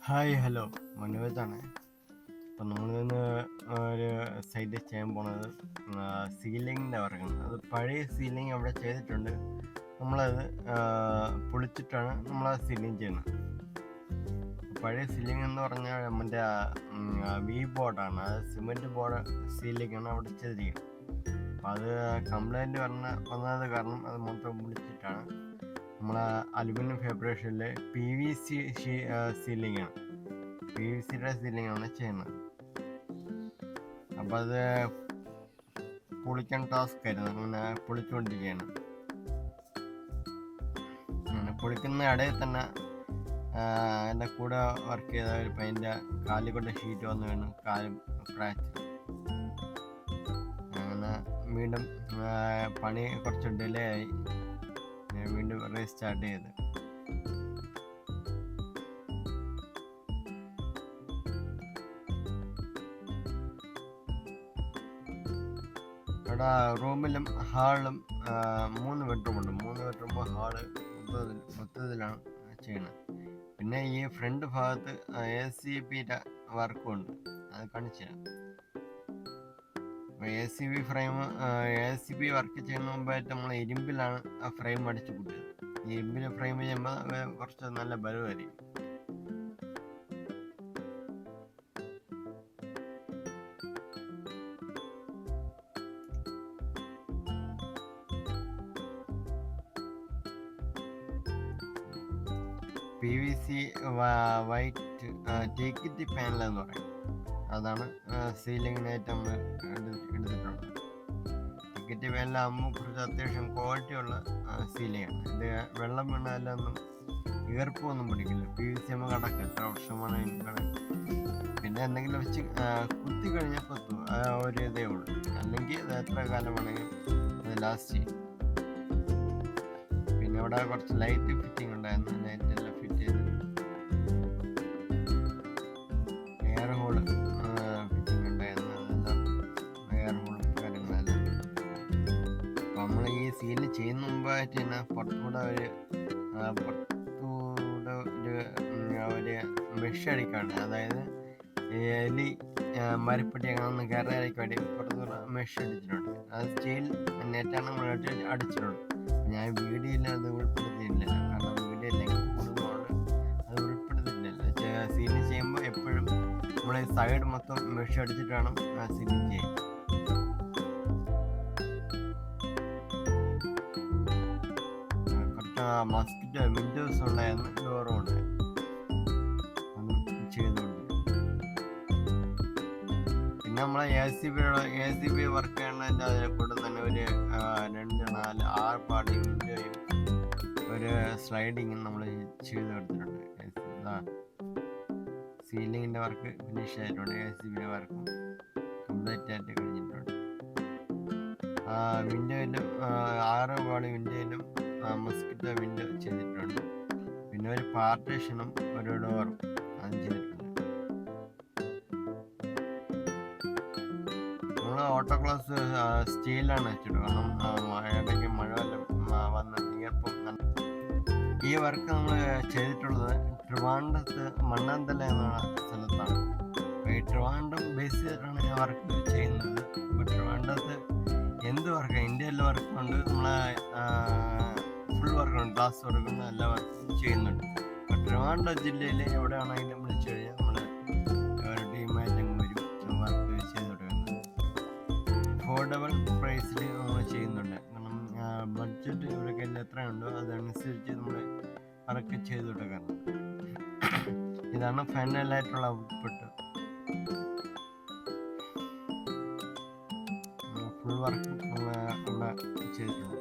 Hi hello, മനോജാണ്. അപ്പം നമ്മളിന്ന് ഒരു സൈഡിൽ ചെയ്യാൻ പോണത് സീലിങ്ങിൻ്റെ വർക്കാണ്. അത് പഴയ സീലിംഗ് അവിടെ ചെയ്തിട്ടുണ്ട്. നമ്മളത് പൊളിച്ചിട്ടാണ് നമ്മളത് സീലിംഗ് ചെയ്യുന്നത്. പഴയ സീലിംഗ് എന്ന് പറഞ്ഞാൽ മറ്റേ വി ബോർഡാണ്, അത് സിമെൻറ്റ് ബോർഡ് സീലിംഗാണ് അവിടെ ചെയ്തിരിക്കുന്നത്. അപ്പം അത് കംപ്ലൈൻറ്റ് വന്നത് കാരണം അത് മൊത്തം പൊളിച്ചിട്ടാണ് നമ്മൾ അലുമിനിയം ഫാബ്രിക്കേഷനിൽ PVC സീലിംഗാണ്, PVCയുടെ സീലിംഗാണ് ചെയ്യുന്നത്. അപ്പം അത് പൊളിക്കാൻ ടാസ്ക് ആയിരുന്നു. അങ്ങനെ പൊളിച്ചുകൊണ്ടിരിക്കുകയാണ്. അങ്ങനെ പൊളിക്കുന്ന ഇടയിൽ തന്നെ എൻ്റെ കൂടെ വർക്ക് ചെയ്ത ഒരു പയ്യൻ്റെ കാലിൽ കൊണ്ട് ഷീറ്റ് വന്ന് വീണ് കാലും ഫ്രാക്ചർ. അങ്ങനെ വീണ്ടും പണി കുറച്ച് ഡിലേ ആയി. വീണ്ടും റീസ്റ്റാർട്ട് ചെയ്ത് ഇവിടെ റൂമിലും ഹാളും 3 ബെഡ്റൂമുണ്ട്. 3 ബെഡ്റൂം ഹാള് മൊത്തത്തിലാണ് ചെയ്യണത്. പിന്നെ ഈ ഫ്രണ്ട് ഭാഗത്ത് ACBയുടെ വർക്കും ഉണ്ട്, അത് കാണിച്ചു തരാം. ACB വർക്ക് ചെയ്യുന്ന മുമ്പായിട്ട് നമ്മൾ ഇരുമ്പിലാണ് ആ ഫ്രെയിം അടിച്ചു കൂട്ടിയത്. ഇരുമ്പിൽ ഫ്രെയിം ചെയ്യുമ്പോൾ കുറച്ച് നല്ല ബലമായിരിക്കും. PVC വൈറ്റ് ടേക്കിറ്റി പാനൽ എന്ന് പറയും. അതാണ് സീലിങ്ങിനായിട്ട് നമ്മൾ എടുത്തിട്ടുള്ളത്. ടേക്കിറ്റി പാനലാകുമ്പോൾ കുറച്ച് അത്യാവശ്യം ക്വാളിറ്റിയുള്ള സീലിങ്ങാണ്. ഇത് വെള്ളം വീണാലൊന്നും ഈർപ്പമൊന്നും പിടിക്കില്ല. PVC നമ്മൾ കടക്കും, എത്ര വർഷമാണ് പിന്നെ എന്തെങ്കിലും വെച്ച് കുത്തി കഴിഞ്ഞാൽ കൊത്തും, ഒരു ഇതേ ഉള്ളൂ. അല്ലെങ്കിൽ അത് എത്ര കാലം വേണമെങ്കിലും അത് ലാസ്റ്റ് ചെയ്യും. പിന്നെ ഇവിടെ കുറച്ച് ലൈറ്റ് ഫിറ്റിംഗ് ഉണ്ടായിരുന്നു. ലൈറ്റെല്ലാം ഫിറ്റ് ചെയ്ത് എയർ ഹോള് ഫിറ്റിംഗ് ഉണ്ടായിരുന്നു. അതെല്ലാം എയർ ഹോളും കാര്യങ്ങളെല്ലാം. അപ്പം നമ്മൾ ഈ സീല് ചെയ്യുന്ന മുമ്പായിട്ട് തന്നെ പുറത്തുകൂടെ ഒരു മെഷ് അടിക്കാണ്ട്, അതായത് എലി മരപ്പെട്ടി അങ്ങനെ കയറാതിരിക്കാൻ വേണ്ടി പുറത്തുകൂടെ മെഷ് അടിച്ചിട്ടുണ്ട്. അത് സ്റ്റീൽ നെറ്റാണ് നമ്മൾ അടിച്ചിട്ടുള്ളത്. ഞാൻ വീഡിയോയിൽ അത് ഉൾപ്പെടുത്തിയില്ല, കാരണം വീഡിയോ ലെങ്ത് കൂടുന്നതുകൊണ്ട് അത് ഉൾപ്പെടുത്തിയില്ല. സീലിംഗ് ചെയ്യുമ്പോൾ എപ്പോഴും നമ്മൾ സൈഡ് മൊത്തം മെഷ് അടിച്ചിട്ട് വേണം സീലിംഗ് ചെയ്യാൻ. കുറച്ച് മസ്കിറ്റോ വിൻഡോസ് ഉണ്ടായിരുന്നു, ഡോറും ഉണ്ടായിരുന്നു. ചെയ്തുകൊണ്ട് പിന്നെ നമ്മളെ ACB വർക്ക് ചെയ്യണതിൻ്റെ അതിനെ കൊണ്ട് തന്നെ ഒരു 2, 4, 6 പാടി വിൻഡോയും ഒരു സ്ലൈഡിങ്ങും നമ്മൾ ചെയ്ത് കൊടുത്തിട്ടുണ്ട്. സീലിങ്ങിൻ്റെ വർക്ക് ഫിനിഷ് ആയിട്ടുണ്ട്. ACBയുടെ വർക്കും കംപ്ലീറ്റ് ആയിട്ട് കഴിഞ്ഞിട്ടുണ്ട്. വിൻഡോയിലും 6 പാടി വിൻഡോയിലും മസ്കിറ്റോ വിൻഡോ ചെയ്തിട്ടുണ്ട്. പിന്നെ ഒരു പാർട്ടീഷനും ഒരു ഡോറും അതും ചെയ്തിട്ടുണ്ട്. നമ്മൾ ഓട്ടോക്ലാസ് സ്റ്റീലാണ് വെച്ചിട്ട്, കാരണം ഇടയ്ക്ക് മഴ വന്ന് ഈർപ്പം. ഈ വർക്ക് നമ്മൾ ചെയ്തിട്ടുള്ളത് ട്രിവാൻഡ്രത്ത് മണ്ണാന്തല എന്ന സ്ഥലത്താണ്. അപ്പോൾ ഈ ട്രിവാൻഡ്രം ബേസ് ചെയ്തിട്ടാണ് ഈ വർക്ക് ചെയ്യുന്നത്. ഇപ്പോൾ ട്രിവാൻഡ്രത്ത് എന്ത് വർക്കാണ്, ഇന്ത്യയിലെ വർക്കുണ്ട്, നമ്മളെ ഫുൾ വർക്കുണ്ട്, ഗ്ലാസ് വർക്കുണ്ട്, എല്ലാ വർക്കും ചെയ്യുന്നുണ്ട്. അപ്പോൾ ട്രിവാൻഡ്രം ജില്ലയിൽ എവിടെയാണെങ്കിലും വിളിച്ചു കഴിഞ്ഞാൽ നമ്മൾ ടീമായിട്ട് അങ്ങ് വരും വർക്ക് ചെയ്ത് കൊടുക്കുന്നത്. അഫോർഡബിൾ പ്രൈസിൽ നമ്മൾ ചെയ്യുന്നുണ്ട്. കാരണം ബഡ്ജറ്റ് ഇവിടെ കയ്യിൽ എത്രയുണ്ടോ അതനുസരിച്ച് നമ്മൾ വർക്ക് ചെയ്ത് കൊടുക്കാറുണ്ട്. ഇതാണ് ഫൈനലായിട്ടുള്ള ഔട്ട്പുട്ട്. ഫുൾ വർക്ക് നമ്മൾ ഇവിടെ ചെയ്തിട്ടുണ്ട്.